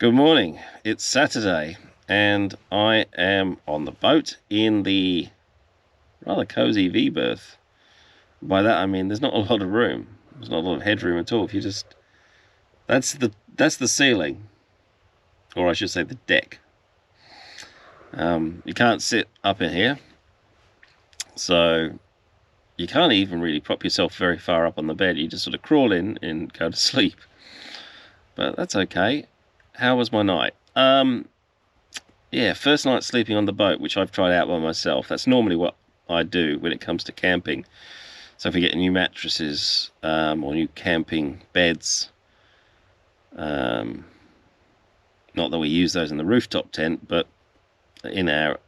Good morning. It's Saturday and I am on the boat in the rather cozy V berth. By that I mean there's not a lot of room. There's not a lot of headroom at all. If you just that's the ceiling, or I should say the deck. You can't sit up in here, so you can't even really prop yourself very far up on the bed. You just sort of crawl in and go to sleep. But that's okay. How was my night? Yeah, first night sleeping on the boat, which I've tried out by myself. That's normally what I do when it comes to camping. So if we get new mattresses or new camping beds, not that we use those in the rooftop tent, but in our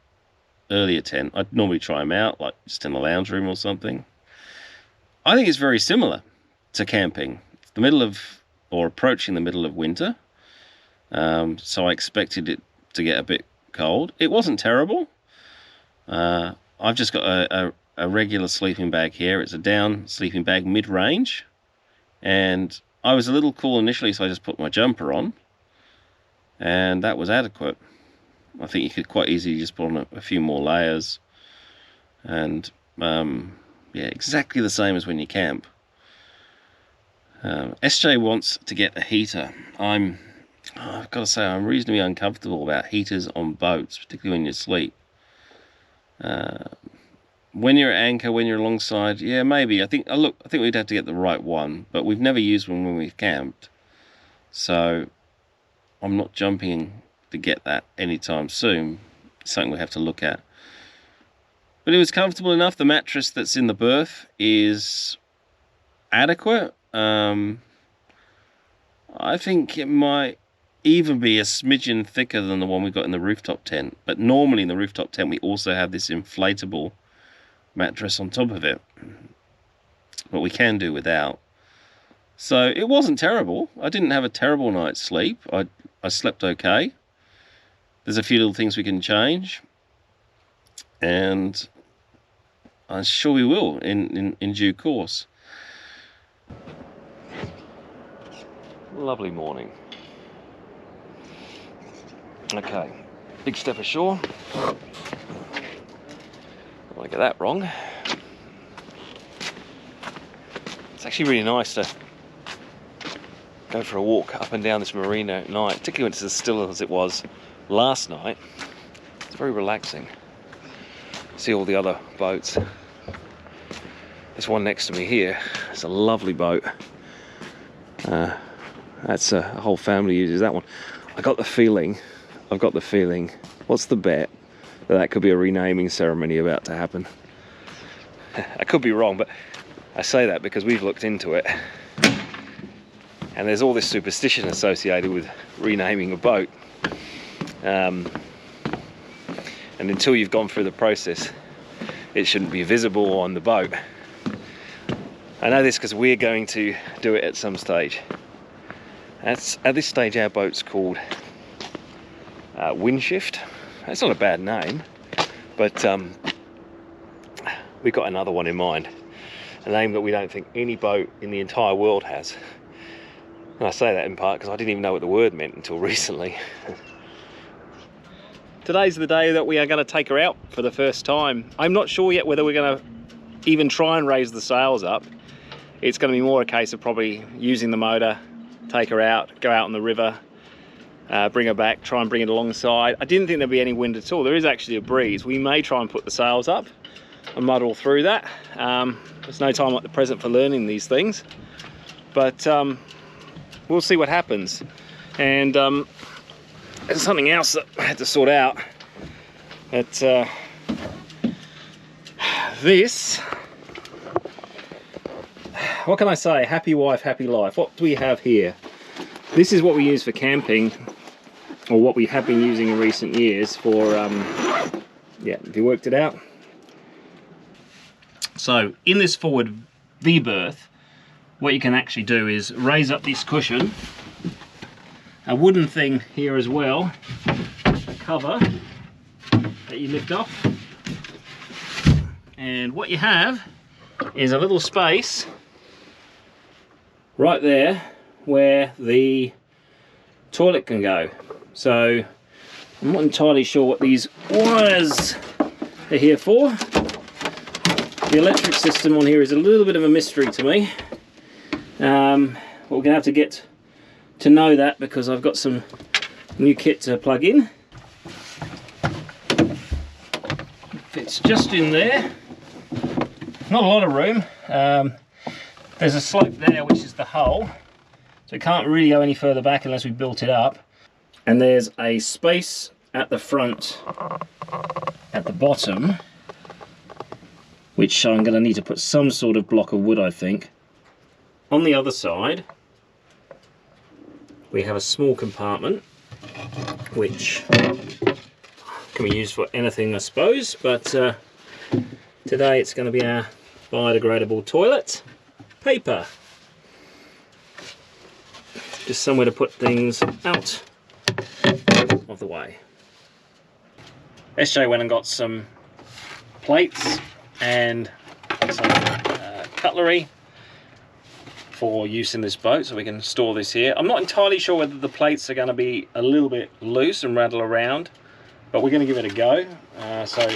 earlier tent, I'd normally try them out, like just in the lounge room or something. I think it's very similar to camping. It's the middle of, or approaching the middle of winter. So I expected it to get a bit cold. It wasn't terrible. I've just got a regular sleeping bag here. It's a down sleeping bag mid-range. And I was a little cool initially, so I just put my jumper on. And that was adequate. I think you could quite easily just put on a few more layers. And yeah, exactly the same as when you camp. SJ wants to get a heater. I've got to say, I'm reasonably uncomfortable about heaters on boats, particularly when you sleep. When you're at anchor, when you're alongside, yeah, maybe. I think we'd have to get the right one, but we've never used one when we've camped. So I'm not jumping to get that anytime soon. It's something we have to look at. But it was comfortable enough. The mattress that's in the berth is adequate. I think it might even be a smidgen thicker than the one we got in the rooftop tent. But normally in the rooftop tent we also have this inflatable mattress on top of it. But we can do without. So it wasn't terrible. I didn't have a terrible night's sleep. I slept okay. There's a few little things we can change. And I'm sure we will in due course. Lovely morning. Okay, big step ashore. Don't want to get that wrong. It's actually really nice to go for a walk up and down this marina at night, particularly when it's as still as it was last night. It's very relaxing. See all the other boats. This one next to me here is a lovely boat. That's a whole family uses that one. I've got the feeling, what's the bet that could be a renaming ceremony about to happen? I could be wrong, but I say that because we've looked into it. And there's all this superstition associated with renaming a boat. And until you've gone through the process, it shouldn't be visible on the boat. I know this because we're going to do it at some stage. At this stage our boat's called Windshift. That's not a bad name, but we've got another one in mind. A name that we don't think any boat in the entire world has. And I say that in part because I didn't even know what the word meant until recently. Today's the day that we are going to take her out for the first time. I'm not sure yet whether we're going to even try and raise the sails up. It's going to be more a case of probably using the motor, take her out, go out on the river, bring her back, try and bring it alongside. I didn't think there'd be any wind at all. There is actually a breeze. We may try and put the sails up and muddle through that. There's no time like the present for learning these things, but we'll see what happens. And there's something else that I had to sort out. This, what can I say? Happy wife, happy life. What do we have here? This is what we use for camping, or what we have been using in recent years for, yeah, have you worked it out? So in this forward V berth, what you can actually do is raise up this cushion, a wooden thing here as well, a cover that you lift off, and what you have is a little space right there where the toilet can go. So I'm not entirely sure what these wires are here for. The electric system on here is a little bit of a mystery to me. But we're going to have to get to know that because I've got some new kit to plug in. Fits just in there. Not a lot of room. There's a slope there which is the hull, so it can't really go any further back unless we built it up. And there's a space at the front, at the bottom, which I'm going to need to put some sort of block of wood, I think. On the other side, we have a small compartment, which can be used for anything, I suppose, but today it's going to be our biodegradable toilet paper. Just somewhere to put things out of the way. SJ went and got some plates and some cutlery for use in this boat, so we can store this here. I'm not entirely sure whether the plates are going to be a little bit loose and rattle around, but we're going to give it a go. So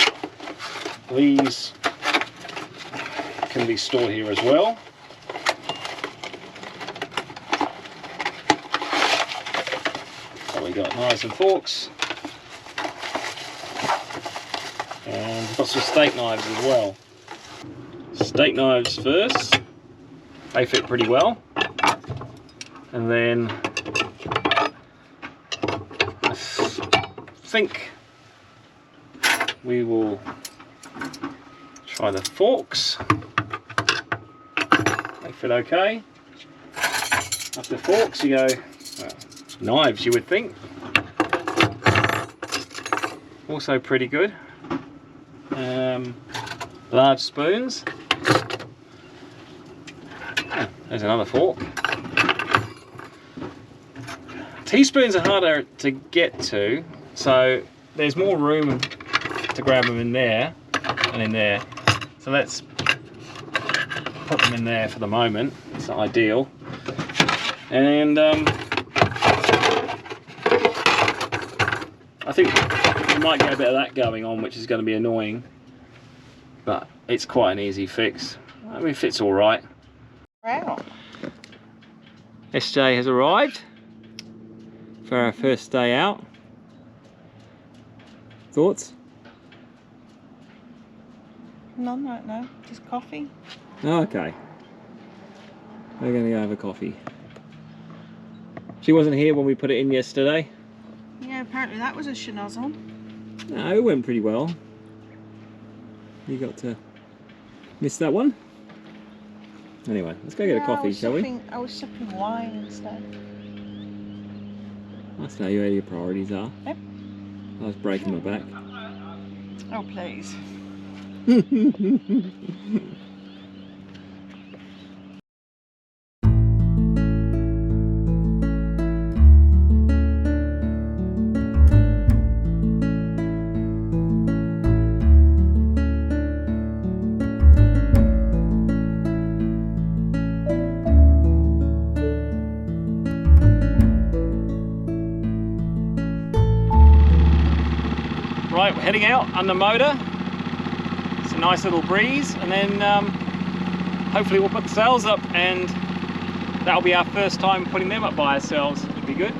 these can be stored here as well. So we got knives and forks, and we've got some steak knives as well. Steak knives first. They fit pretty well, and then I think we will try the forks. They fit okay. After forks you go, well, knives you would think. Also pretty good. Large spoons. There's another fork. Teaspoons are harder to get to, so there's more room to grab them in there and in there. So let's put them in there for the moment. It's not ideal. And I think we might get a bit of that going on, which is going to be annoying, but it's quite an easy fix. I mean, it fits all right. Wow. SJ has arrived for our first day out. Thoughts? None right now, just coffee. Oh, okay. We're going to go have a coffee. She wasn't here when we put it in yesterday. Yeah, apparently that was a schnozzle. No, it went pretty well. You got to miss that one? Anyway, let's go get a coffee, shall we? I was sipping wine instead. That's how your priorities are. Yep. I was breaking my back. Oh, please. Right, we're heading out under motor. It's a nice little breeze, and then hopefully we'll put the sails up, and that'll be our first time putting them up by ourselves. It'll be good.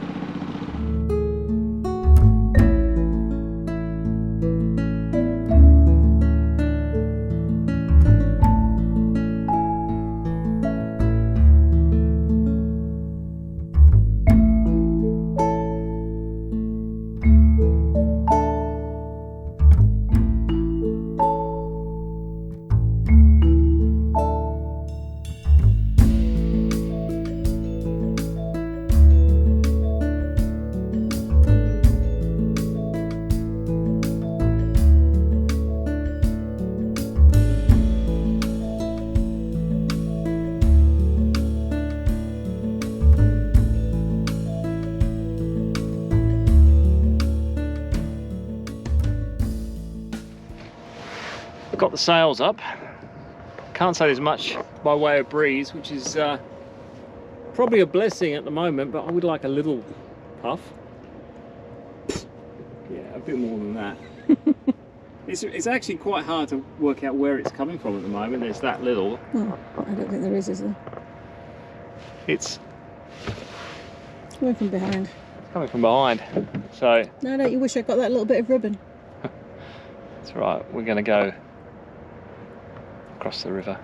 Got the sails up. Can't say there's much by way of breeze, which is probably a blessing at the moment, but I would like a little puff. Yeah, a bit more than that. It's actually quite hard to work out where it's coming from at the moment. It's that little. Oh, I don't think there is there? It's Coming from behind. coming from behind. So No, don't you wish I got that little bit of ribbon? that's right. We're going to go across the river.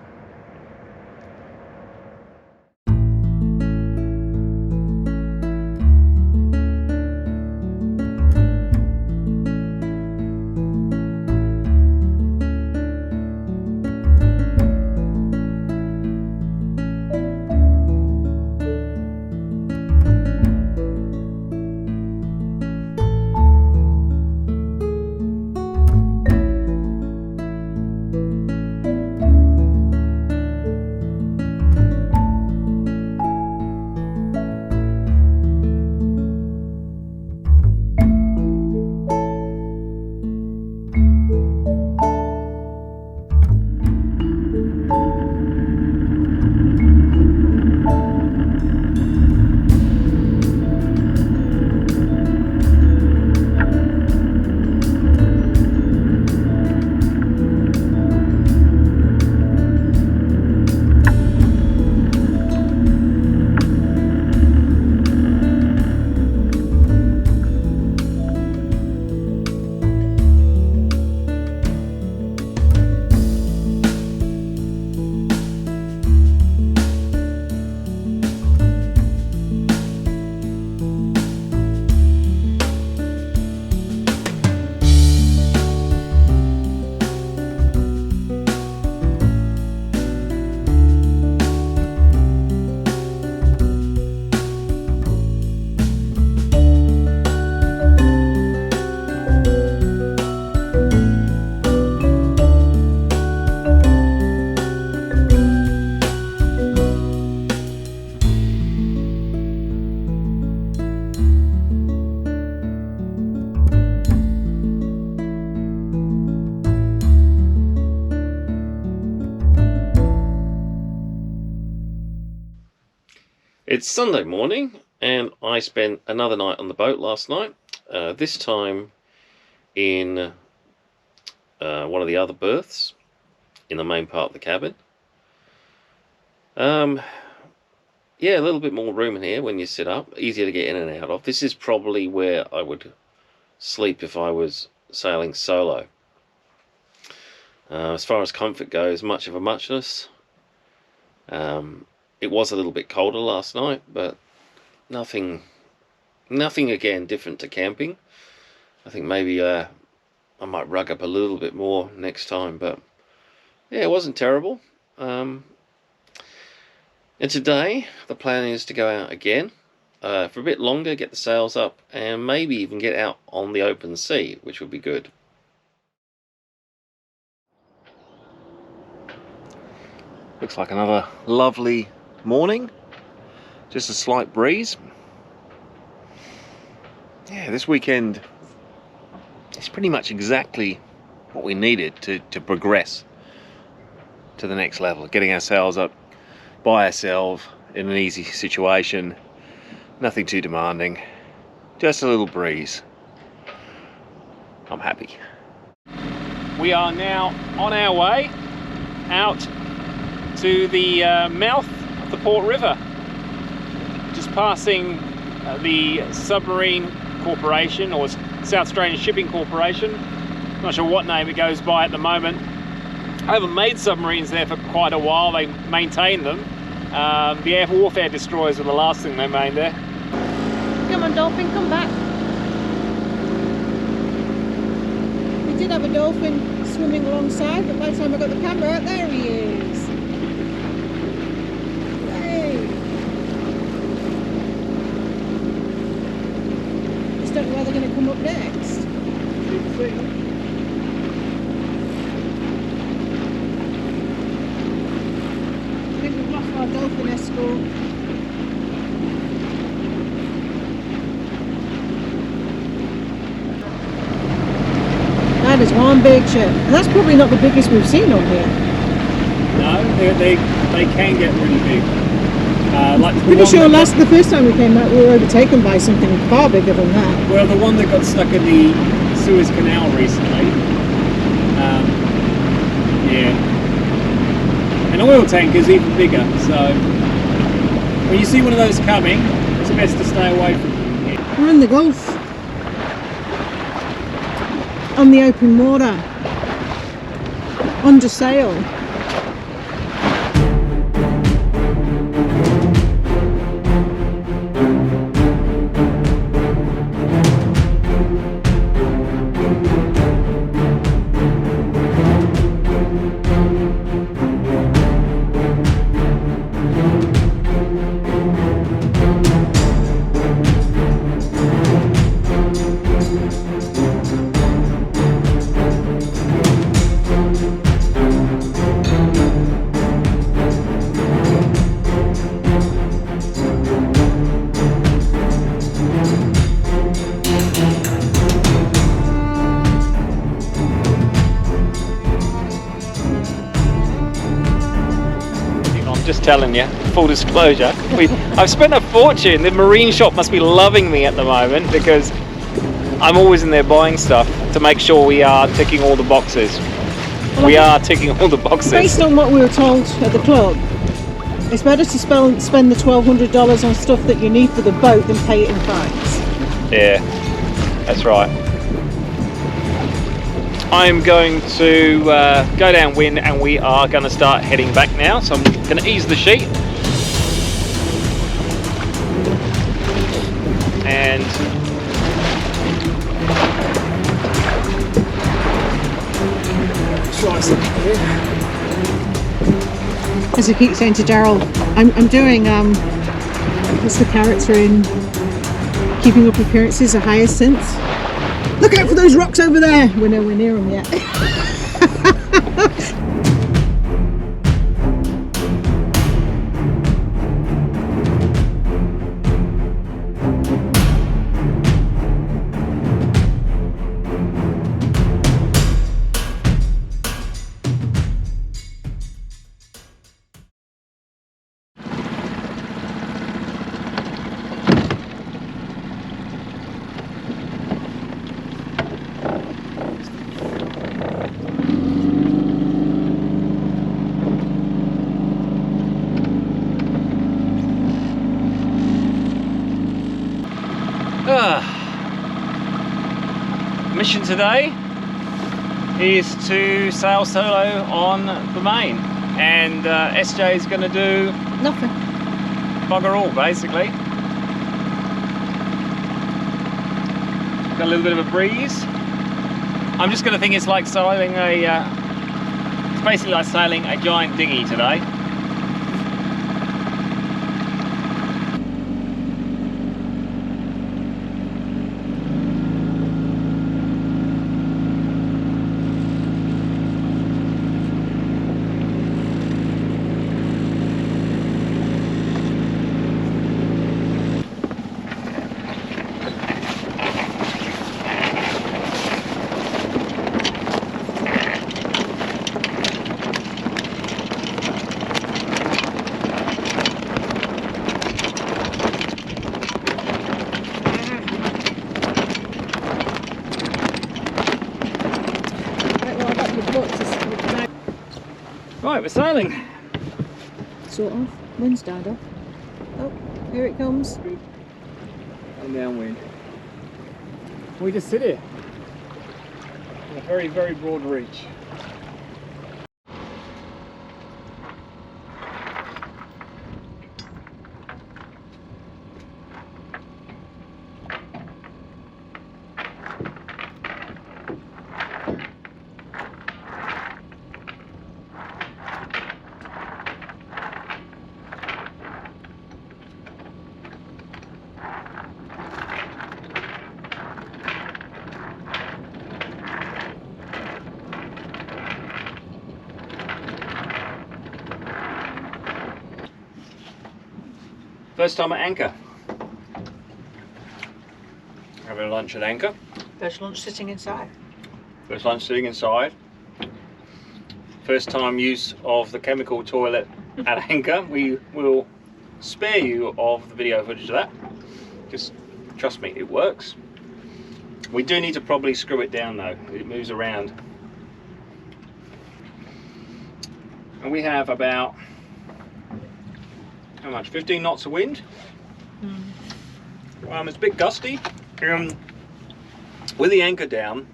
It's Sunday morning, and I spent another night on the boat last night. This time in one of the other berths in the main part of the cabin. Yeah, a little bit more room in here when you sit up, easier to get in and out of. This is probably where I would sleep if I was sailing solo. As far as comfort goes, much of a muchness. It was a little bit colder last night, but nothing again different to camping. I think maybe I might rug up a little bit more next time, but yeah, it wasn't terrible. And today the plan is to go out again for a bit longer, get the sails up, and maybe even get out on the open sea, which would be good. Looks like another lovely morning, just a slight breeze. Yeah, this weekend is pretty much exactly what we needed to progress to the next level, getting ourselves up by ourselves in an easy situation, nothing too demanding, just a little breeze. I'm happy. We are now on our way out to the mouth of the Port River, just passing the Submarine Corporation, or South Australian Shipping Corporation. Not sure what name it goes by at the moment. I haven't made submarines there for quite a while. They maintain them. The air warfare destroyers were the last thing they made there. Come on, dolphin, come back. We did have a dolphin swimming alongside, but by the time I got the camera out, there he is. Yay! Just don't know where they're going to come up next. I think we've lost our dolphin escort. That is one big ship. And that's probably not the biggest we've seen on here. No, they can get really big. Like the Pretty one sure that the first time we came out, we were overtaken by something far bigger than that. well, the one that got stuck in the Suez Canal recently. Yeah. An oil tank is even bigger, so when you see one of those coming, it's best to stay away from them. Yeah. We're in the Gulf. On the open water. Under sail. Just telling you, full disclosure, I've spent a fortune. The marine shop must be loving me at the moment because I'm always in there buying stuff to make sure we are ticking all the boxes. We are ticking all the boxes. Based on what we were told at the club, it's better to spend the $1,200 on stuff that you need for the boat than pay it in fines. Yeah, that's right. I'm going to go downwind and we are going to start heading back now. So I'm going to ease the sheet. And try something here. As I keep saying to Daryl, I'm doing, what's the character in Keeping Up Appearances, a hyacinth? Look out for those rocks over there! We're nowhere near them yet. Mission today is to sail solo on the main, and SJ is going to do Nothing. bugger all basically. Got a little bit of a breeze. I'm just going to think it's like sailing it's basically like sailing a giant dinghy today. Right, we're sailing. Sort of. Wind's died off. Oh, here it comes. And downwind. We just sit here in a very, very broad reach. First time at anchor. Having lunch at anchor. First lunch sitting inside. First lunch sitting inside. First time use of the chemical toilet at anchor. We will spare you of the video footage of that. Just trust me, it works. We do need to probably screw it down though, it moves around. And we have about, how much, 15 knots of wind. It's a bit gusty. With the anchor down,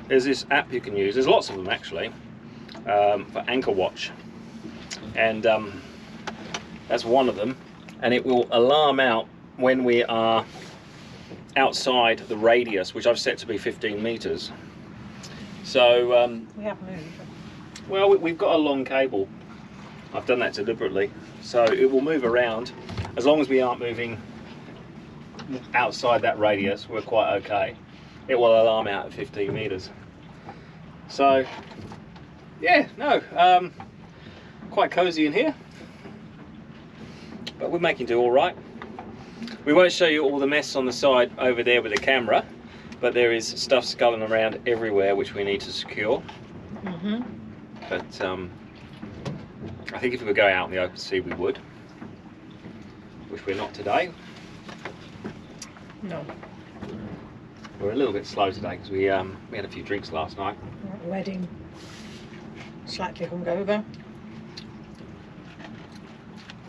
there's this app you can use, there's lots of them actually, for anchor watch. And that's one of them, and it will alarm out when we are outside the radius, which I've set to be 15 meters. So We have moved. well, we've got a long cable. I've done that deliberately, so it will move around. As long as we aren't moving outside that radius, we're quite okay. It will alarm out at 15 meters. So yeah, no, quite cozy in here, but we're making do all right. We won't show you all the mess on the side over there with the camera, but there is stuff sculling around everywhere which we need to secure. But I think if we were going out in the open sea we would, which we're not today. No. We're a little bit slow today because we had a few drinks last night. We're at the wedding. Slightly hungover.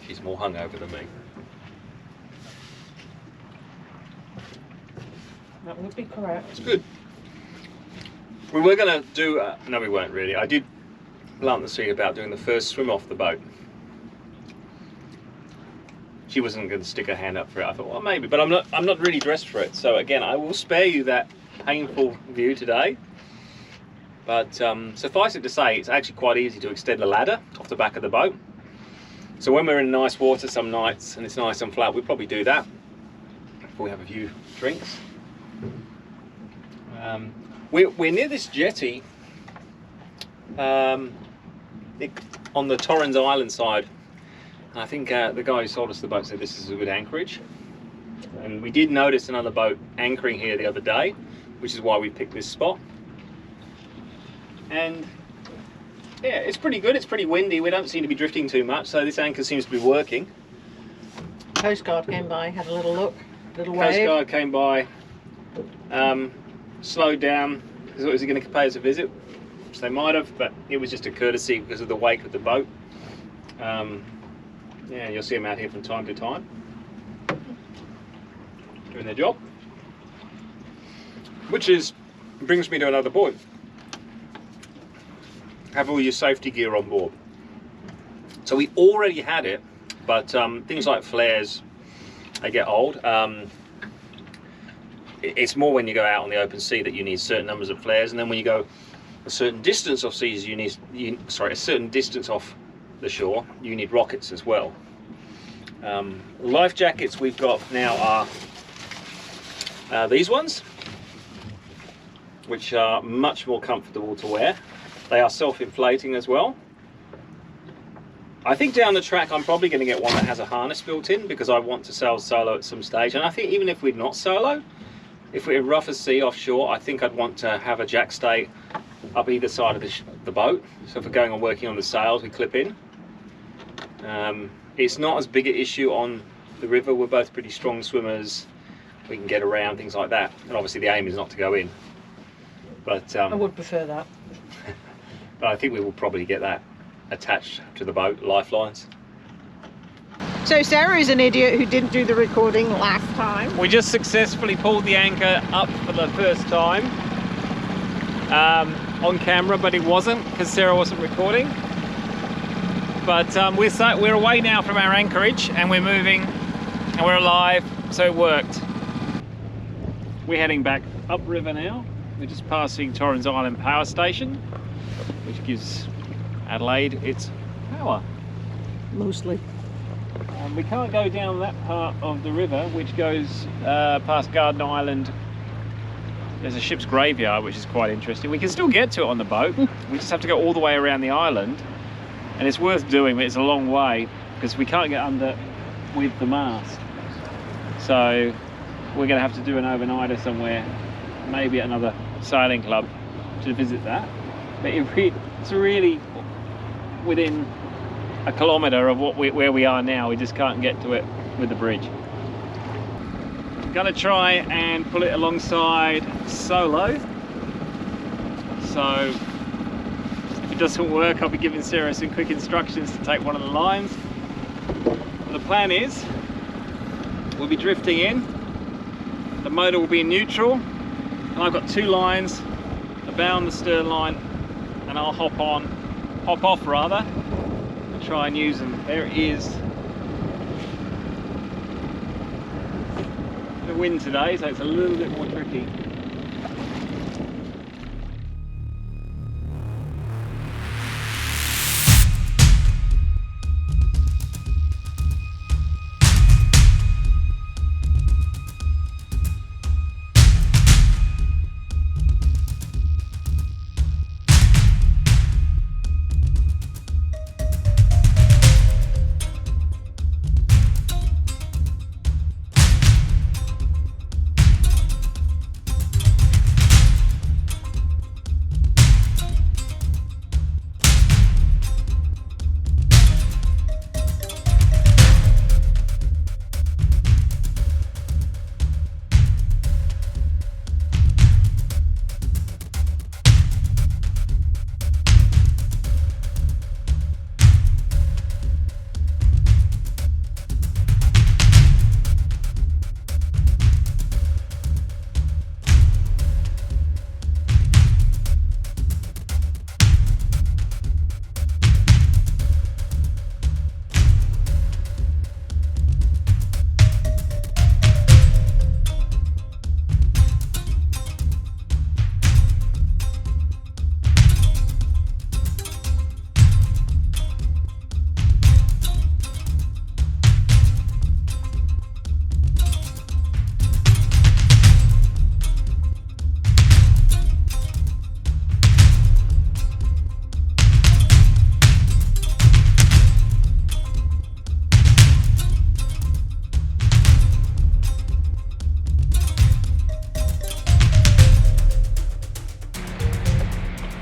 She's more hungover than me. That would be correct. It's good. We were going to do, no we weren't really. I did plant the seed about doing the first swim off the boat. She wasn't going to stick her hand up for it. I thought, well, maybe, but I'm not really dressed for it. So again, I will spare you that painful view today. But suffice it to say, it's actually quite easy to extend the ladder off the back of the boat. So when we're in nice water some nights and it's nice and flat, we'll probably do that before we have a few drinks. We're near this jetty on the Torrens Island side. I think the guy who sold us the boat said this is a good anchorage. And we did notice another boat anchoring here the other day, which is why we picked this spot. And yeah, it's pretty good. It's pretty windy. We don't seem to be drifting too much, so this anchor seems to be working. Coast Guard came by, had a little look, little Coast wave. Guard came by, slowed down. Was he going to pay us a visit? Which they might have, but it was just a courtesy because of the wake of the boat. Yeah, you'll see them out here from time to time, doing their job. Which brings me to another point. Have all your safety gear on board. So we already had it, but things like flares, they get old. It's more when you go out on the open sea that you need certain numbers of flares, and then when you go a certain distance off seas, a certain distance off the shore, you need rockets as well. Life jackets we've got now are these ones, which are much more comfortable to wear. They are self-inflating as well. I think down the track I'm probably going to get one that has a harness built in because I want to sail solo at some stage. And I think even if we're not solo, if we're in rougher sea offshore, I think I'd want to have a jackstay up either side of the boat. So if we're going on working on the sails, we clip in. It's not as big an issue on the river. We're both pretty strong swimmers. We can get around, things like that. And obviously the aim is not to go in. But I would prefer that. But I think we will probably get that attached to the boat, lifelines. So Sarah is an idiot who didn't do the recording last time. We just successfully pulled the anchor up for the first time on camera, but it wasn't because Sarah wasn't recording. But we're away now from our anchorage and we're moving and we're alive, so it worked. We're heading back upriver now. We're just passing Torrens Island Power Station, which gives Adelaide its power. Mostly. We can't go down that part of the river which goes past Garden Island. There's a ship's graveyard which is quite interesting. We can still get to it on the boat. We just have to go all the way around the island, and it's worth doing, but it's a long way because we can't get under with the mast. So we're going to have to do an overnighter somewhere, maybe at another sailing club to visit that. But it's really within a kilometre of where we are now. We just can't get to it with the bridge. I'm going to try and pull it alongside solo. So if it doesn't work, I'll be giving Sarah some quick instructions to take one of the lines. The plan is we'll be drifting in, the motor will be in neutral, and I've got 2 lines, the bow and the stern line, and I'll hop off rather, and try and use them. There is the wind today, so it's a little bit more tricky.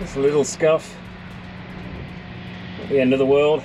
It's a little scuff, not the end of the world.